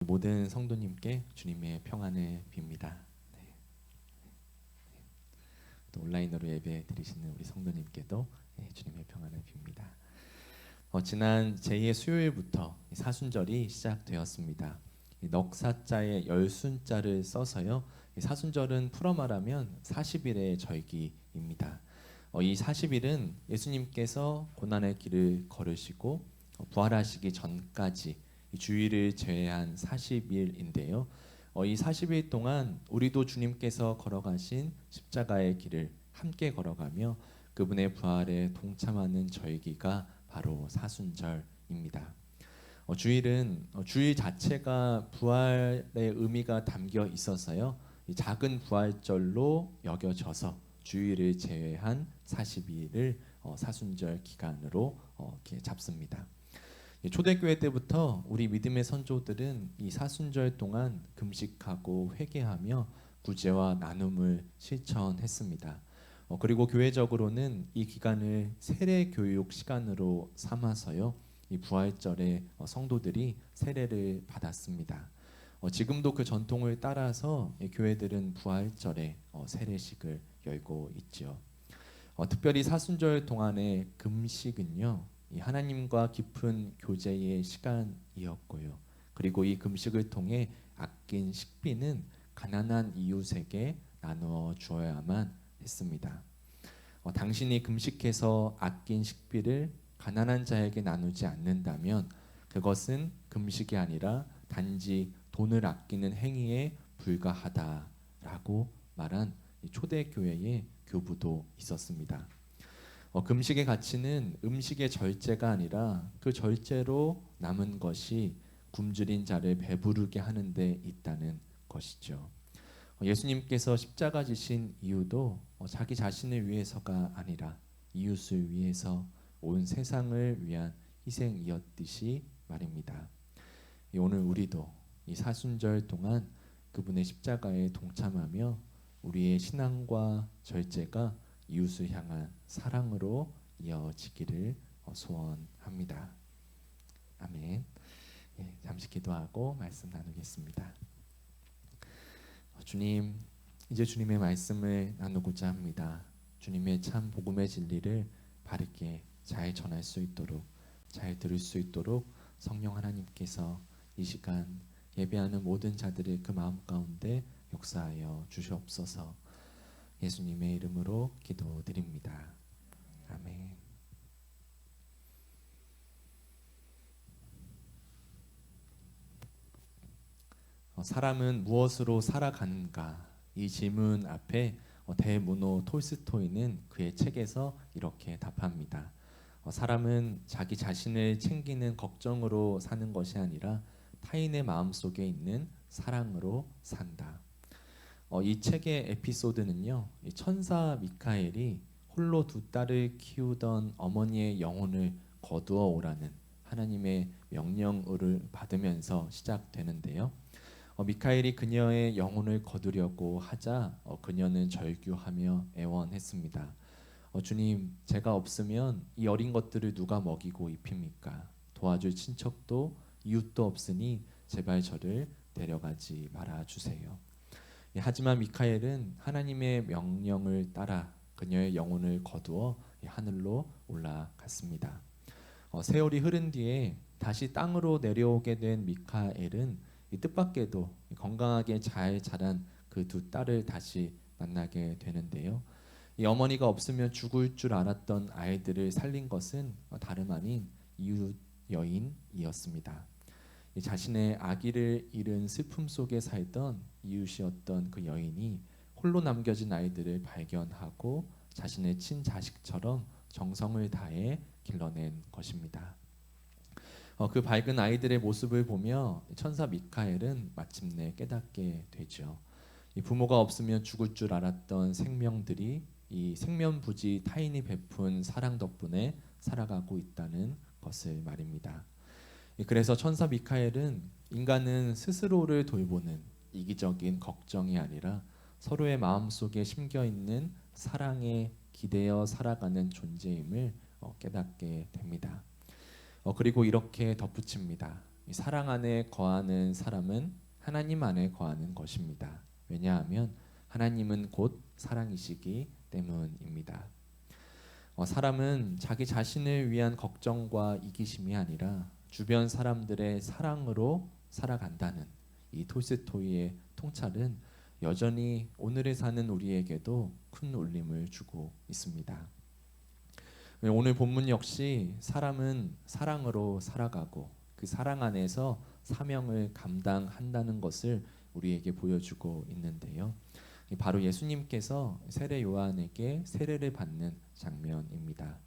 모든 성도님께 주님의 평안을 빕니다. 네. 또 온라인으로 예배 드리시는 우리 성도님께도 주님의 평안을 빕니다. 지난 제2의 수요일부터 사순절이 시작되었습니다. 넉사자에 열순자를 써서요. 사순절은 풀어 말하면 40일의 절기입니다. 이 40일은 예수님께서 고난의 길을 걸으시고 부활하시기 전까지 이 주일을 제외한 40일인데요. 이 40일 동안 우리도 주님께서 걸어가신 십자가의 길을 함께 걸어가며 그분의 부활에 동참하는 절기가 바로 사순절입니다. 주일은 주일 자체가 부활의 의미가 담겨 있어서요. 이 작은 부활절로 여겨져서 주일을 제외한 40일을 사순절 기간으로 이렇게 잡습니다. 초대교회 때부터 우리 믿음의 선조들은 이 사순절 동안 금식하고 회개하며 구제와 나눔을 실천했습니다. 그리고 교회적으로는 이 기간을 세례 교육 시간으로 삼아서요. 이 부활절에 성도들이 세례를 받았습니다. 지금도 그 전통을 따라서 교회들은 부활절에 세례식을 열고 있죠. 특별히 사순절 동안의 금식은요. 이 하나님과 깊은 교제의 시간이었고요. 그리고 이 금식을 통해 아낀 식비는 가난한 이웃에게 나누어 주어야만 했습니다. 당신이 금식해서 아낀 식비를 가난한 자에게 나누지 않는다면 그것은 금식이 아니라 단지 돈을 아끼는 행위에 불과하다라고 말한 초대교회의 교부도 있었습니다. 금식의 가치는 음식의 절제가 아니라 그 절제로 남은 것이 굶주린 자를 배부르게 하는 데 있다는 것이죠. 예수님께서 십자가 지신 이유도 자기 자신을 위해서가 아니라 이웃을 위해서 온 세상을 위한 희생이었듯이 말입니다. 오늘 우리도 이 사순절 동안 그분의 십자가에 동참하며 우리의 신앙과 절제가 이웃을 향한 사랑으로 이어지기를 소원합니다. 아멘. 잠시 기도하고 말씀 나누겠습니다. 주님, 이제 주님의 말씀을 나누고자 합니다. 주님의 참 복음의 진리를 바르게 잘 전할 수 있도록, 잘 들을 수 있도록 성령 하나님께서 이 시간 예배하는 모든 자들의 그 마음 가운데 역사하여 주시옵소서. 예수님의 이름으로 기도드립니다. 아멘. 사람은 무엇으로 살아가는가? 이 질문 앞에 대문호 톨스토이는 그의 책에서 이렇게 답합니다. 사람은 자기 자신을 챙기는 걱정으로 사는 것이 아니라 타인의 마음속에 있는 사랑으로 산다. 이 책의 에피소드는요, 이 천사 미카엘이 홀로 두 딸을 키우던 어머니의 영혼을 거두어 오라는 하나님의 명령을 받으면서 시작되는데요. 미카엘이 그녀의 영혼을 거두려고 하자 그녀는 절규하며 애원했습니다. 주님, 제가 없으면 이 어린 것들을 누가 먹이고 입힙니까? 도와줄 친척도 이웃도 없으니 제발 저를 데려가지 말아 주세요. 하지만 미카엘은 하나님의 명령을 따라 그녀의 영혼을 거두어 하늘로 올라갔습니다. 세월이 흐른 뒤에 다시 땅으로 내려오게 된 미카엘은 이 뜻밖에도 건강하게 잘 자란 그 두 딸을 다시 만나게 되는데요. 이 어머니가 없으면 죽을 줄 알았던 아이들을 살린 것은 다름 아닌 이웃 여인이었습니다. 자신의 아기를 잃은 슬픔 속에 살던 이웃이었던 그 여인이 홀로 남겨진 아이들을 발견하고 자신의 친자식처럼 정성을 다해 길러낸 것입니다. 그 밝은 아이들의 모습을 보며 천사 미카엘은 마침내 깨닫게 되죠. 이 부모가 없으면 죽을 줄 알았던 생명들이 이 생면부지 타인이 베푼 사랑 덕분에 살아가고 있다는 것을 말입니다. 그래서 천사 미카엘은 인간은 스스로를 돌보는 이기적인 걱정이 아니라 서로의 마음속에 심겨있는 사랑에 기대어 살아가는 존재임을 깨닫게 됩니다. 그리고 이렇게 덧붙입니다. 이 사랑 안에 거하는 사람은 하나님 안에 거하는 것입니다. 왜냐하면 하나님은 곧 사랑이시기 때문입니다. 사람은 자기 자신을 위한 걱정과 이기심이 아니라 주변 사람들의 사랑으로 살아간다는 이 톨스토이의 통찰은 여전히 오늘에 사는 우리에게도 큰 울림을 주고 있습니다. 오늘 본문 역시 사람은 사랑으로 살아가고 그 사랑 안에서 사명을 감당한다는 것을 우리에게 보여주고 있는데요. 바로 예수님께서 세례 요한에게 세례를 받는 장면입니다.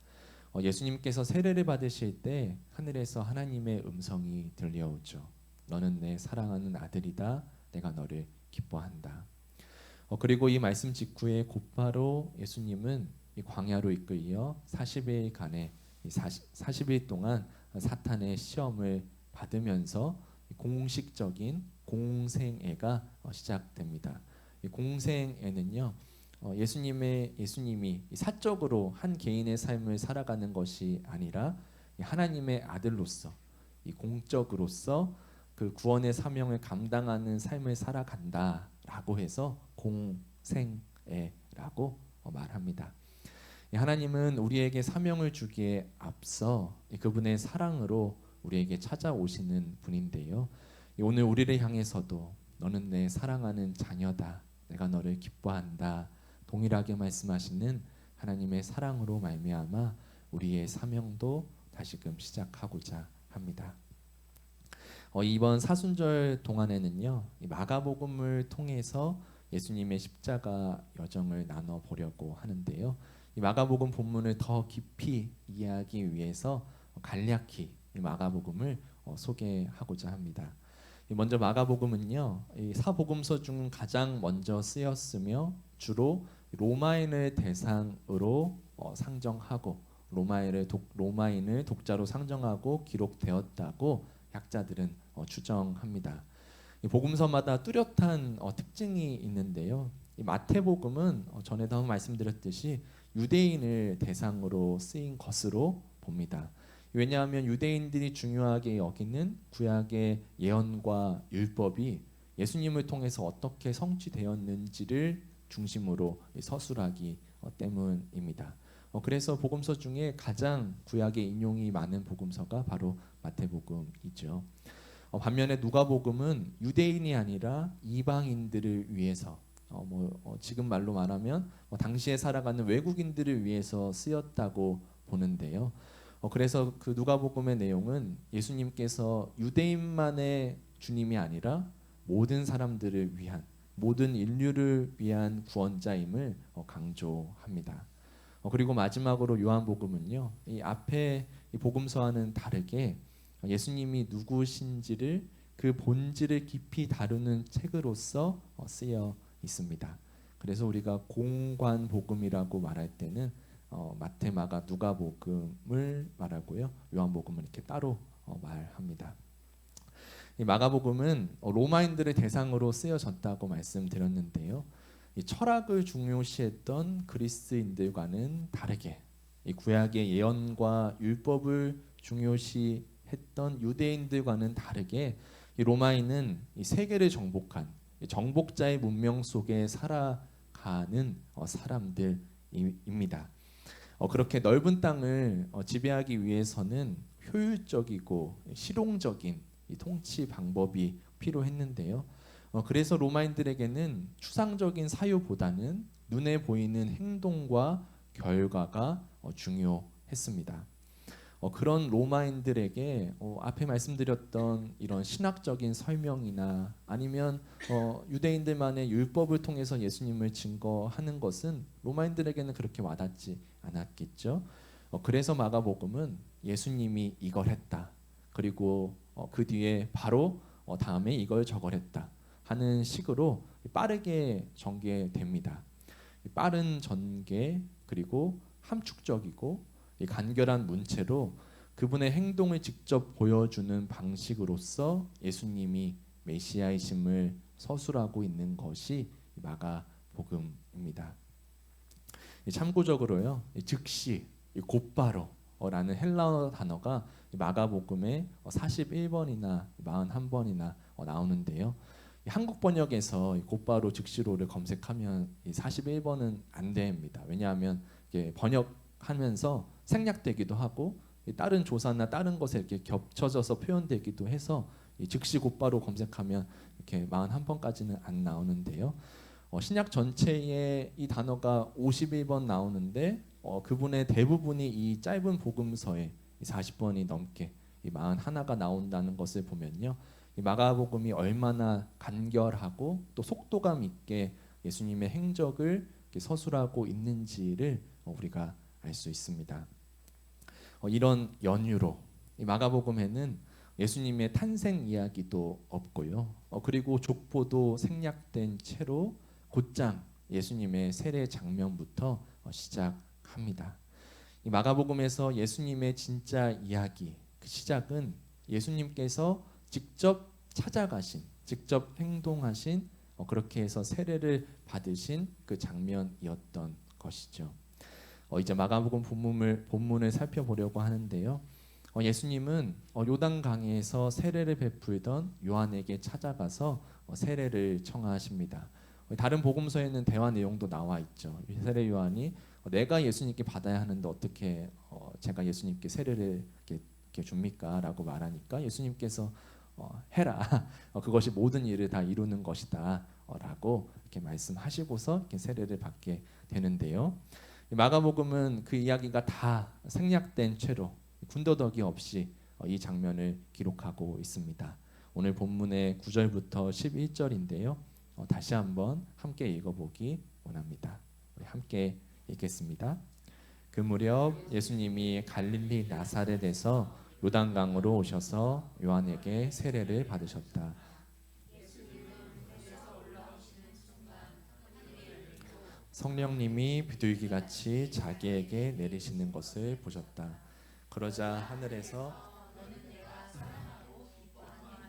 예수님께서 세례를 받으실 때 하늘에서 하나님의 음성이 들려오죠. 너는 내 사랑하는 아들이다. 내가 너를 기뻐한다. 그리고 이 말씀 직후에 곧바로 예수님은 이 광야로 이끌려 40일간의 40일 동안 사탄의 시험을 받으면서 공식적인 공생애가 시작됩니다. 이 공생애는요, 예수님이 사적으로 한 개인의 삶을 살아가는 것이 아니라 하나님의 아들로서 이 공적으로서 그 구원의 사명을 감당하는 삶을 살아간다라고 해서 공생애라고 말합니다. 하나님은 우리에게 사명을 주기에 앞서 그분의 사랑으로 우리에게 찾아오시는 분인데요. 오늘 우리를 향해서도 너는 내 사랑하는 자녀다. 내가 너를 기뻐한다. 동일하게 말씀하시는 하나님의 사랑으로 말미암아 우리의 사명도 다시금 시작하고자 합니다. 이번 사순절 동안에는요, 마가복음을 통해서 예수님의 십자가 여정을 나눠 보려고 하는데요. 이 마가복음 본문을 더 깊이 이해하기 위해서 간략히 이 마가복음을 소개하고자 합니다. 먼저 마가복음은요, 이 사복음서 중 가장 먼저 쓰였으며 주로 로마인을 대상으로 상정하고 로마인을 독자로 상정하고 기록되었다고 학자들은 추정합니다. 이 복음서마다 뚜렷한 특징이 있는데요. 이 마태복음은 전에도 한번 말씀드렸듯이 유대인을 대상으로 쓰인 것으로 봅니다. 왜냐하면 유대인들이 중요하게 여기는 구약의 예언과 율법이 예수님을 통해서 어떻게 성취되었는지를 중심으로 서술하기 때문입니다. 그래서 복음서 중에 가장 구약의 인용이 많은 복음서가 바로 마태복음이죠. 반면에 누가복음은 유대인이 아니라 이방인들을 위해서 지금 말로 말하면 당시에 살아가는 외국인들을 위해서 쓰였다고 보는데요. 그래서 그 누가복음의 내용은 예수님께서 유대인만의 주님이 아니라 모든 사람들을 위한 모든 인류를 위한 구원자임을 강조합니다. 그리고 마지막으로 요한복음은요, 이 앞에 이 복음서와는 다르게 예수님이 누구신지를 그 본질을 깊이 다루는 책으로서 쓰여 있습니다. 그래서 우리가 공관복음이라고 말할 때는 마태, 마가, 누가복음을 말하고요, 요한복음은 이렇게 따로 말합니다. 이 마가복음은 로마인들의 대상으로 쓰여졌다고 말씀드렸는데요. 이 철학을 중요시했던 그리스인들과는 다르게 이 구약의 예언과 율법을 중요시했던 유대인들과는 다르게 이 로마인은 이 세계를 정복한 정복자의 문명 속에 살아가는 사람들입니다. 그렇게 넓은 땅을 지배하기 위해서는 효율적이고 실용적인 이 통치 방법이 필요했는데요. 그래서 로마인들에게는 추상적인 사유보다는 눈에 보이는 행동과 결과가 중요했습니다. 그런 로마인들에게 앞에 말씀드렸던 이런 신학적인 설명이나 아니면 유대인들만의 율법을 통해서 예수님을 증거하는 것은 로마인들에게는 그렇게 와닿지 않았겠죠. 그래서 마가복음은 예수님이 이걸 했다. 그리고 그 뒤에 바로 다음에 이걸 저걸 했다 하는 식으로 빠르게 전개됩니다. 빠른 전개 그리고 함축적이고 간결한 문체로 그분의 행동을 직접 보여주는 방식으로서 예수님이 메시아이심을 서술하고 있는 것이 마가복음입니다. 참고적으로요, 즉시 곧바로 라는 헬라어 단어가 마가복음에 41번이나 41번이나 나오는데요. 한국 번역에서 곧바로 즉시로를 검색하면 이 41번은 안 됩니다. 왜냐하면 이게 번역하면서 생략되기도 하고 다른 조사나 다른 것에 이렇게 겹쳐져서 표현되기도 해서 이 즉시 곧바로 검색하면 이렇게 41번까지는 안 나오는데요. 신약 전체에 이 단어가 51번 나오는데 그분의 대부분이 이 짧은 복음서에 40번이 넘게 이 41가 나온다는 것을 보면요. 이 마가복음이 얼마나 간결하고 또 속도감 있게 예수님의 행적을 서술하고 있는지를 우리가 알 수 있습니다. 이런 연유로 이 마가복음에는 예수님의 탄생 이야기도 없고요. 그리고 족보도 생략된 채로 곧장 예수님의 세례 장면부터 시작합니다. 이 마가복음에서 예수님의 진짜 이야기, 그 시작은 예수님께서 직접 찾아가신, 직접 행동하신, 그렇게 해서 세례를 받으신 그 장면이었던 것이죠. 이제 마가복음 본문을 살펴보려고 하는데요. 예수님은 요단강에서 세례를 베풀던 요한에게 찾아가서 세례를 청하십니다. 다른 복음서에는 대화 내용도 나와 있죠. 세례 요한이 내가 예수님께 받아야 하는데 어떻게 제가 예수님께 세례를 이렇게 줍니까? 라고 말하니까 예수님께서 해라. 그것이 모든 일을 다 이루는 것이다. 라고 이렇게 말씀하시고서 이렇게 세례를 받게 되는데요. 마가복음은 그 이야기가 다 생략된 채로 군더더기 없이 이 장면을 기록하고 있습니다. 오늘 본문의 9절부터 11절인데요. 다시 한번 함께 읽어보기 원합니다. 우리 함께 읽겠습니다. 그 무렵 예수님이 갈릴리 나사렛에서 요단강으로 오셔서 요한에게 세례를 받으셨다. 성령님이 비둘기같이 자기에게 내리시는 것을 보셨다. 그러자 하늘에서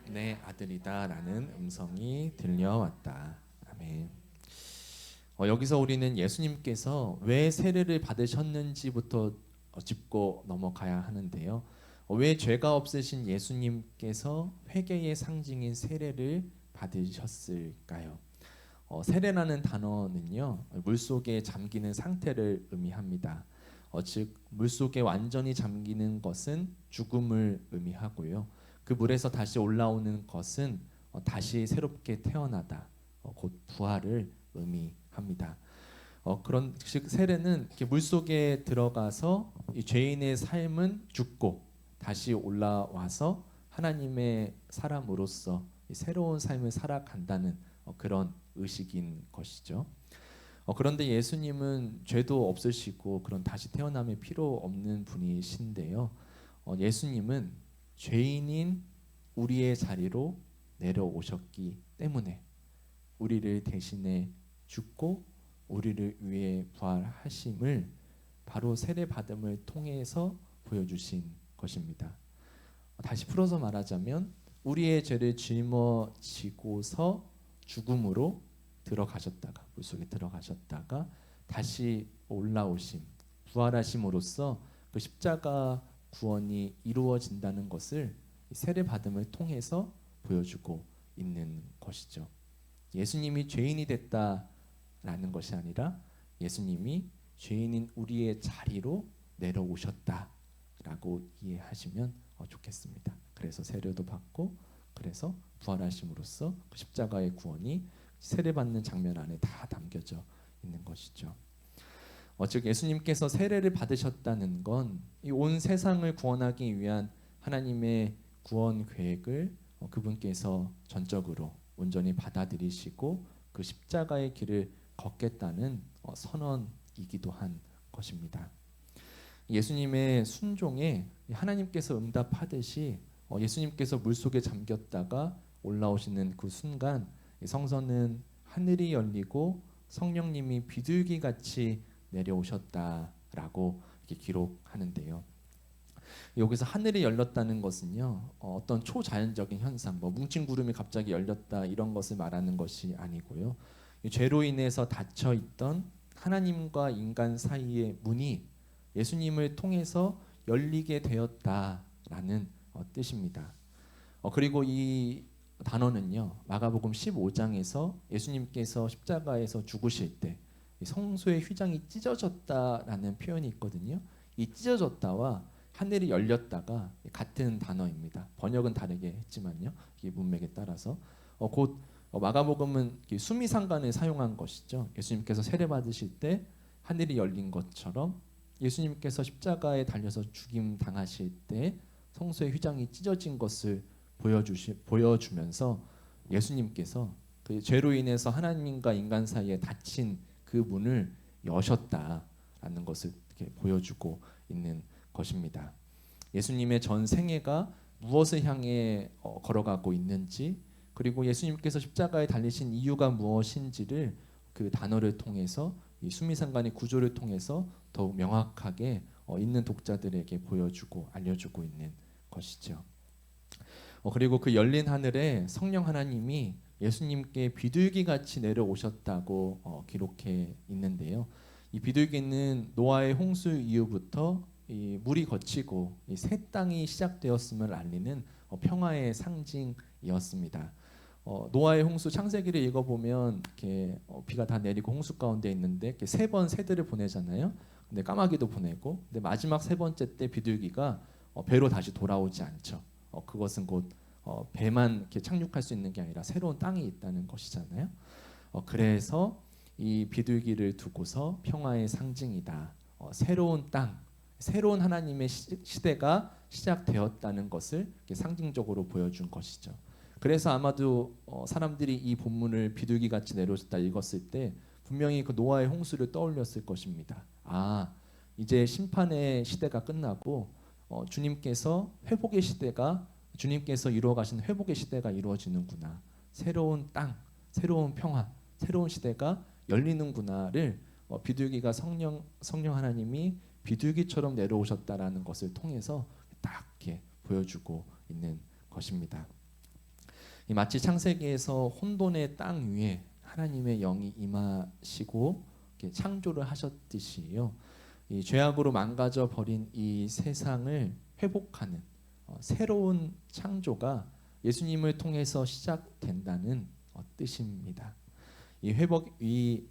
내 아들이다 라는 음성이 들려왔다. 아멘. 여기서 우리는 예수님께서 왜 세례를 받으셨는지부터 짚고 넘어가야 하는데요. 왜 죄가 없으신 예수님께서 회개의 상징인 세례를 받으셨을까요? 세례라는 단어는요, 물속에 잠기는 상태를 의미합니다. 즉 물속에 완전히 잠기는 것은 죽음을 의미하고요. 그 물에서 다시 올라오는 것은 다시 새롭게 태어나다, 곧 부활을 의미합니다. 그런 즉 세례는 이렇게 물속에 들어가서 이 죄인의 삶은 죽고 다시 올라와서 하나님의 사람으로서 새로운 삶을 살아간다는 그런 의식인 것이죠. 그런데 예수님은 죄도 없으시고 그런 다시 태어남이 필요 없는 분이신데요. 예수님은 죄인인 우리의 자리로 내려오셨기 때문에 우리를 대신해 죽고 우리를 위해 부활하심을 바로 세례 받음을 통해서 보여주신 것입니다. 다시 풀어서 말하자면 우리의 죄를 짊어지고서 죽음으로 들어가셨다가 물속에 들어가셨다가 다시 올라오심, 부활하심으로써 그 십자가 구원이 이루어진다는 것을 세례 받음을 통해서 보여주고 있는 것이죠. 예수님이 죄인이 됐다라는 것이 아니라 예수님이 죄인인 우리의 자리로 내려오셨다라고 이해하시면 좋겠습니다. 그래서 세례도 받고 그래서 부활하심으로써 그 십자가의 구원이 세례받는 장면 안에 다 담겨져 있는 것이죠. 즉 예수님께서 세례를 받으셨다는 건 이 온 세상을 구원하기 위한 하나님의 구원 계획을 그분께서 전적으로 온전히 받아들이시고 그 십자가의 길을 걷겠다는 선언이기도 한 것입니다. 예수님의 순종에 하나님께서 응답하듯이 예수님께서 물속에 잠겼다가 올라오시는 그 순간 성서는 하늘이 열리고 성령님이 비둘기같이 내려오셨다라고 이렇게 기록하는데요. 여기서 하늘이 열렸다는 것은요, 어떤 초자연적인 현상, 뭉친 구름이 갑자기 열렸다 이런 것을 말하는 것이 아니고요. 죄로 인해서 닫혀 있던 하나님과 인간 사이의 문이 예수님을 통해서 열리게 되었다라는 뜻입니다. 그리고 이 단어는요, 마가복음 15장에서 예수님께서 십자가에서 죽으실 때 성소의 휘장이 찢어졌다라는 표현이 있거든요. 이 찢어졌다와 하늘이 열렸다가 같은 단어입니다. 번역은 다르게 했지만요, 이 문맥에 따라서 곧 마가복음은 수미상관을 사용한 것이죠. 예수님께서 세례 받으실 때 하늘이 열린 것처럼 예수님께서 십자가에 달려서 죽임 당하실 때 성소의 휘장이 찢어진 것을 보여주면서 예수님께서 그 죄로 인해서 하나님과 인간 사이에 닫힌 그 문을 여셨다라는 것을 이렇게 보여주고 있는 것입니다. 예수님의 전 생애가 무엇을 향해 걸어가고 있는지, 그리고 예수님께서 십자가에 달리신 이유가 무엇인지를 그 단어를 통해서, 이 수미상관의 구조를 통해서 더욱 명확하게 있는 독자들에게 보여주고 알려주고 있는 것이죠. 그리고 그 열린 하늘에 성령 하나님이 예수님께 비둘기 같이 내려오셨다고 기록해 있는데요. 이 비둘기는 노아의 홍수 이후부터 이 물이 걷히고 이 새 땅이 시작되었음을 알리는 평화의 상징이었습니다. 노아의 홍수 창세기를 읽어보면 이렇게 비가 다 내리고 홍수 가운데 있는데 세 번 새들을 보내잖아요. 근데 까마귀도 보내고, 근데 마지막 세 번째 때 비둘기가 배로 다시 돌아오지 않죠. 그것은 곧 배만 이렇게 착륙할 수 있는 게 아니라 새로운 땅이 있다는 것이잖아요. 그래서 이 비둘기를 두고서 평화의 상징이다. 새로운 땅, 새로운 하나님의 시대가 시작되었다는 것을 상징적으로 보여준 것이죠. 그래서 아마도 사람들이 이 본문을 비둘기 같이 내려오셨다 읽었을 때 분명히 그 노아의 홍수를 떠올렸을 것입니다. 아, 이제 심판의 시대가 끝나고 주님께서 회복의 시대가, 주님께서 이루어 가신 회복의 시대가 이루어지는구나. 새로운 땅, 새로운 평화, 새로운 시대가 열리는구나를 비둘기가 성령 하나님이 비둘기처럼 내려오셨다라는 것을 통해서 딱 이렇게 보여주고 있는 것입니다. 마치 창세기에서 혼돈의 땅 위에 하나님의 영이 임하시고 창조를 하셨듯이요. 이 죄악으로 망가져 버린 이 세상을 회복하는 새로운 창조가 예수님을 통해서 시작된다는 뜻입니다. 이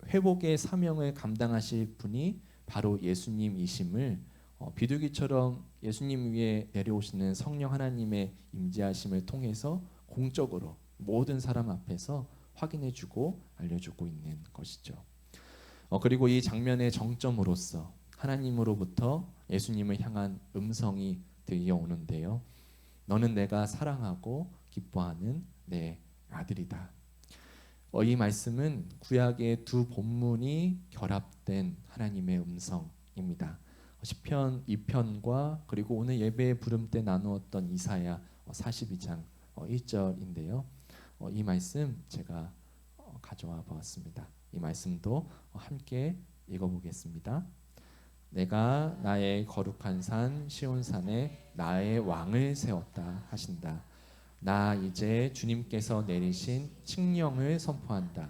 회복의 사명을 감당하실 분이 바로 예수님이심을 비둘기처럼 예수님 위에 내려오시는 성령 하나님의 임재하심을 통해서 공적으로 모든 사람 앞에서 확인해주고 알려주고 있는 것이죠. 그리고 이 장면의 정점으로서 하나님으로부터 예수님을 향한 음성이 들려오는데요. 너는 내가 사랑하고 기뻐하는 내 아들이다. 이 말씀은 구약의 두 본문이 결합된 하나님의 음성입니다. 시편 2편과 그리고 오늘 예배 부름 때 나누었던 이사야 42장 1절인데요. 이 말씀 제가 가져와 보았습니다. 이 말씀도 함께 읽어보겠습니다. 내가 나의 거룩한 산 시온산에 나의 왕을 세웠다 하신다. 나 이제 주님께서 내리신 칙령을 선포한다.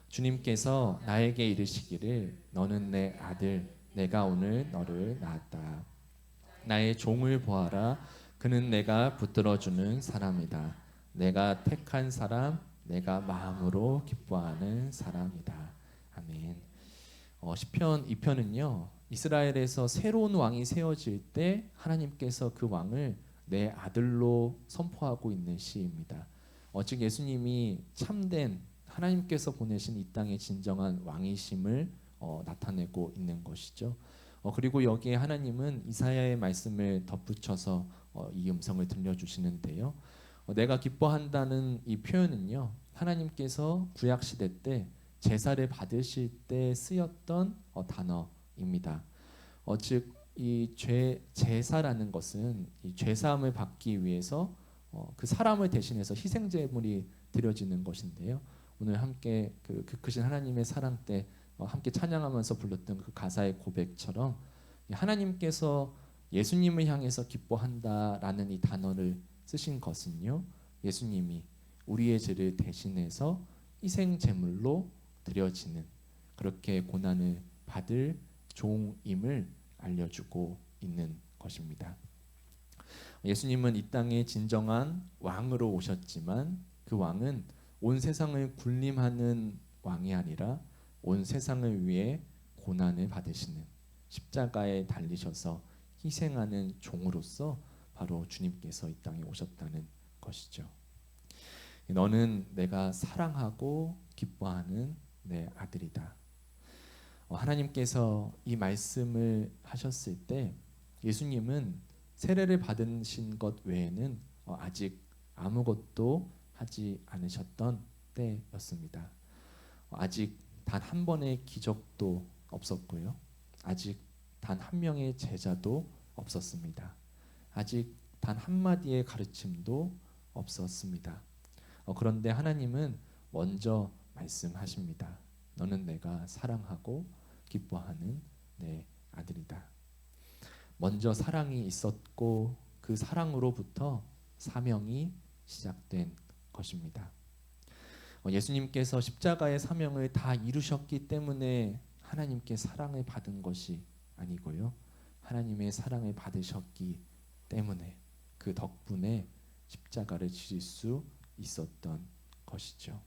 주님께서 나에게 이르시기를 너는 내 아들, 내가 오늘 너를 낳았다. 나의 종을 보아라. 그는 내가 붙들어주는 사람이다. 내가 택한 사람, 내가 마음으로 기뻐하는 사람이다. 아멘. 시편 2편은요. 이스라엘에서 새로운 왕이 세워질 때 하나님께서 그 왕을 내 아들로 선포하고 있는 시입니다. 즉 예수님이 참된 하나님께서 보내신 이 땅의 진정한 왕이심을 나타내고 있는 것이죠. 그리고 여기에 하나님은 이사야의 말씀을 덧붙여서 이 음성을 들려주시는데요. 내가 기뻐한다는 이 표현은요. 하나님께서 구약 시대 때 제사를 받으실 때 쓰였던 단어입니다. 즉 이 제사라는 것은 이 죄사함을 받기 위해서 그 사람을 대신해서 희생 제물이 드려지는 것인데요. 오늘 함께 그 크신 하나님의 사랑 때 함께 찬양하면서 불렀던 그 가사의 고백처럼 하나님께서 예수님을 향해서 기뻐한다라는 이 단어를 쓰신 것은요. 예수님이 우리의 죄를 대신해서 희생 제물로 드려지는 그렇게 고난을 받을 종임을 알려주고 있는 것입니다. 예수님은 이 땅에 진정한 왕으로 오셨지만 그 왕은 온 세상을 군림하는 왕이 아니라 온 세상을 위해 고난을 받으시는 십자가에 달리셔서 희생하는 종으로서 바로 주님께서 이 땅에 오셨다는 것이죠. 너는 내가 사랑하고 기뻐하는 내 아들이다. 하나님께서 이 말씀을 하셨을 때 예수님은 세례를 받으신 것 외에는 아직 아무것도 하지 않으셨던 때였습니다. 아직 단 한 번의 기적도 없었고요. 아직 단 한 명의 제자도 없었습니다. 아직 단 한마디의 가르침도 없었습니다. 그런데 하나님은 먼저 말씀하십니다. 너는 내가 사랑하고 기뻐하는 내 아들이다. 먼저 사랑이 있었고 그 사랑으로부터 사명이 시작된 것입니다. 예수님께서 십자가의 사명을 다 이루셨기 때문에 하나님께 사랑을 받은 것이 아니고요. 하나님의 사랑을 받으셨기 때문에 그 덕분에 십자가를 지실 수 있었던 것이죠.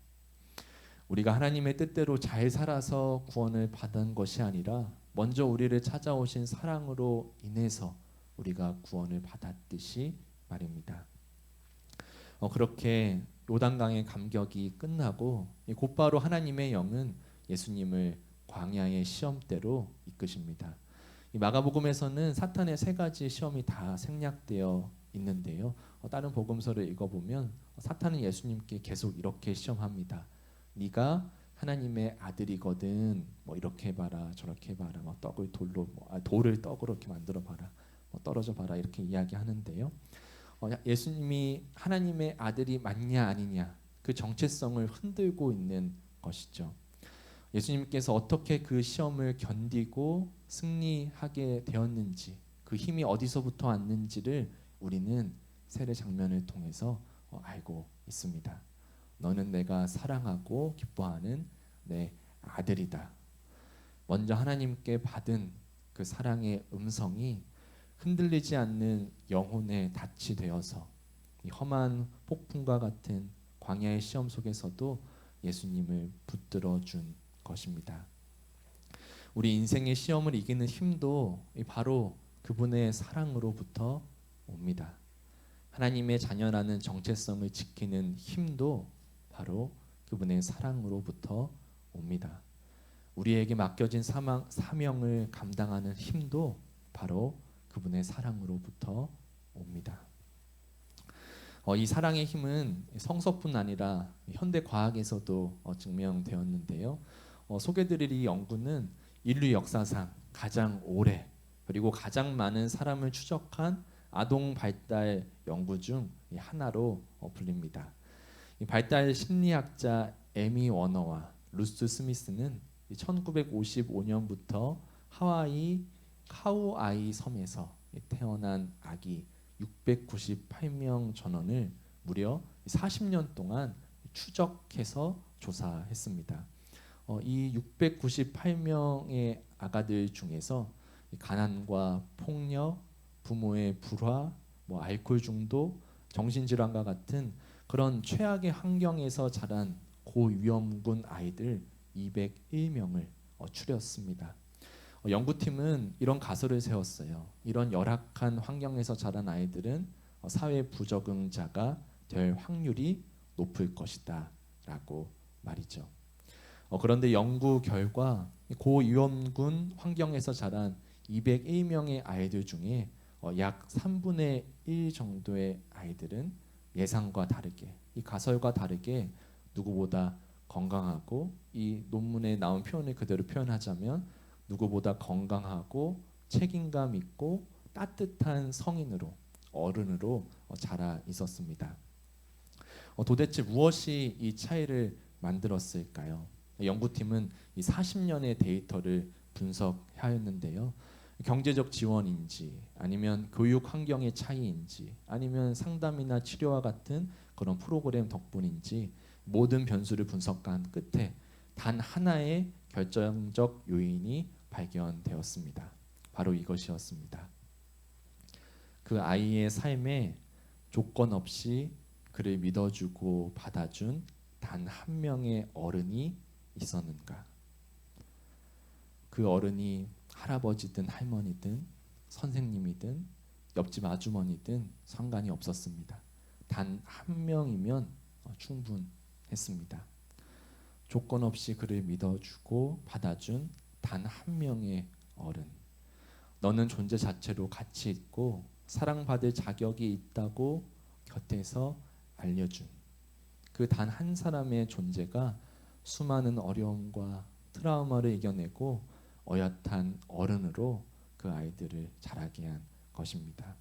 우리가 하나님의 뜻대로 잘 살아서 구원을 받은 것이 아니라 먼저 우리를 찾아오신 사랑으로 인해서 우리가 구원을 받았듯이 말입니다. 그렇게 요단강의 감격이 끝나고 곧바로 하나님의 영은 예수님을 광야의 시험대로 이끄십니다. 이 마가복음에서는 사탄의 세 가지 시험이 다 생략되어 있는데요. 다른 복음서를 읽어보면 사탄은 예수님께 계속 이렇게 시험합니다. 네가 하나님의 아들이거든. 이렇게 해봐라, 저렇게 해봐라. 떡을 돌을 떡으로 이렇게 만들어 봐라. 떨어져 봐라 이렇게 이야기하는데요. 예수님이 하나님의 아들이 맞냐 아니냐 그 정체성을 흔들고 있는 것이죠. 예수님께서 어떻게 그 시험을 견디고 승리하게 되었는지 그 힘이 어디서부터 왔는지를 우리는 세례 장면을 통해서 알고 있습니다. 너는 내가 사랑하고 기뻐하는 내 아들이다. 먼저 하나님께 받은 그 사랑의 음성이 흔들리지 않는 영혼의 닻이 되어서 이 험한 폭풍과 같은 광야의 시험 속에서도 예수님을 붙들어 준 것입니다. 우리 인생의 시험을 이기는 힘도 바로 그분의 사랑으로부터 옵니다. 하나님의 자녀라는 정체성을 지키는 힘도 바로 그분의 사랑으로부터 옵니다. 우리에게 맡겨진 사명을 감당하는 힘도 바로 그분의 사랑으로부터 옵니다. 이 사랑의 힘은 성서뿐 아니라 현대 과학에서도 증명되었는데요. 소개드릴 이 연구는 인류 역사상 가장 오래 그리고 가장 많은 사람을 추적한 아동 발달 연구 중 하나로 불립니다. 이 발달 심리학자 에미 워너와 루스 스미스는 1955년부터 하와이 카우아이 섬에서 태어난 아기 698명 전원을 무려 40년 동안 추적해서 조사했습니다. 이 698명의 아가들 중에서 가난과 폭력, 부모의 불화, 알코올 중독, 정신질환과 같은 그런 최악의 환경에서 자란 고위험군 아이들 201명을 추렸습니다. 연구팀은 이런 가설을 세웠어요. 이런 열악한 환경에서 자란 아이들은 사회 부적응자가 될 확률이 높을 것이다 라고 말이죠. 그런데 연구 결과 고위험군 환경에서 자란 201명의 아이들 중에 약 3분의 1 정도의 아이들은 예상과 다르게 이 가설과 다르게 누구보다 건강하고 이 논문에 나온 표현을 그대로 표현하자면 누구보다 건강하고 책임감 있고 따뜻한 성인으로 어른으로 자라 있었습니다. 도대체 무엇이 이 차이를 만들었을까요? 연구팀은 이 40년의 데이터를 분석하였는데요. 경제적 지원인지 아니면 교육 환경의 차이인지 아니면 상담이나 치료와 같은 그런 프로그램 덕분인지 모든 변수를 분석한 끝에 단 하나의 결정적 요인이 발견되었습니다. 바로 이것이었습니다. 그 아이의 삶에 조건 없이 그를 믿어주고 받아준 단 한 명의 어른이 있었는가? 그 어른이 할아버지든 할머니든 선생님이든 옆집 아주머니든 상관이 없었습니다. 단 한 명이면 충분했습니다. 조건 없이 그를 믿어주고 받아준 단 한 명의 어른. 너는 존재 자체로 가치 있고 사랑받을 자격이 있다고 곁에서 알려준 그 단 한 사람의 존재가 수많은 어려움과 트라우마를 이겨내고 어엿한 어른으로 그 아이들을 자라게 한 것입니다.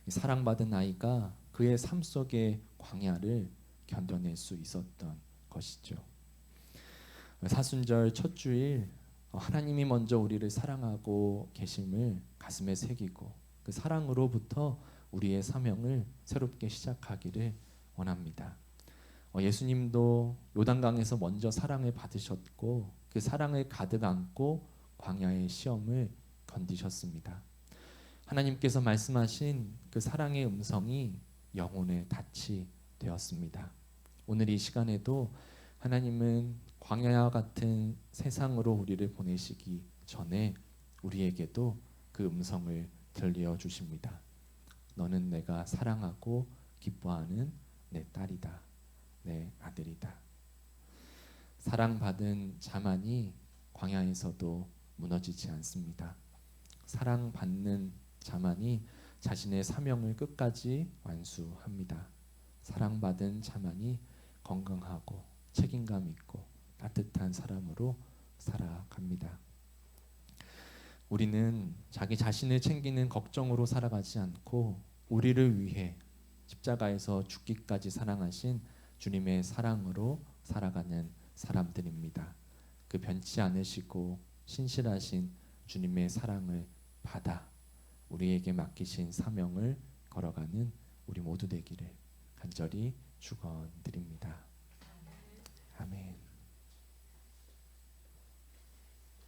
사랑받은 아이가 그의 삶 속의 광야를 견뎌낼 수 있었던 것이죠. 사순절 첫 주일 하나님이 먼저 우리를 사랑하고 계심을 가슴에 새기고 그 사랑으로부터 우리의 사명을 새롭게 시작하기를 원합니다. 예수님도 요단강에서 먼저 사랑을 받으셨고 그 사랑을 가득 안고 광야의 시험을 견디셨습니다. 하나님께서 말씀하신 그 사랑의 음성이 영혼의 닻이 되었습니다. 오늘 이 시간에도 하나님은 광야와 같은 세상으로 우리를 보내시기 전에 우리에게도 그 음성을 들려 주십니다. 너는 내가 사랑하고 기뻐하는 내 딸이다. 내 아들이다. 사랑받은 자만이 광야에서도 무너지지 않습니다. 사랑받는 자만이 자신의 사명을 끝까지 완수합니다. 사랑받은 자만이 건강하고 책임감 있고 따뜻한 사람으로 살아갑니다. 우리는 자기 자신을 챙기는 걱정으로 살아가지 않고 우리를 위해 십자가에서 죽기까지 사랑하신 주님의 사랑으로 살아가는 사람들입니다. 그 변치 않으시고 신실하신 주님의 사랑을 받아 우리에게 맡기신 사명을 걸어가는 우리 모두 되기를 간절히 축원드립니다.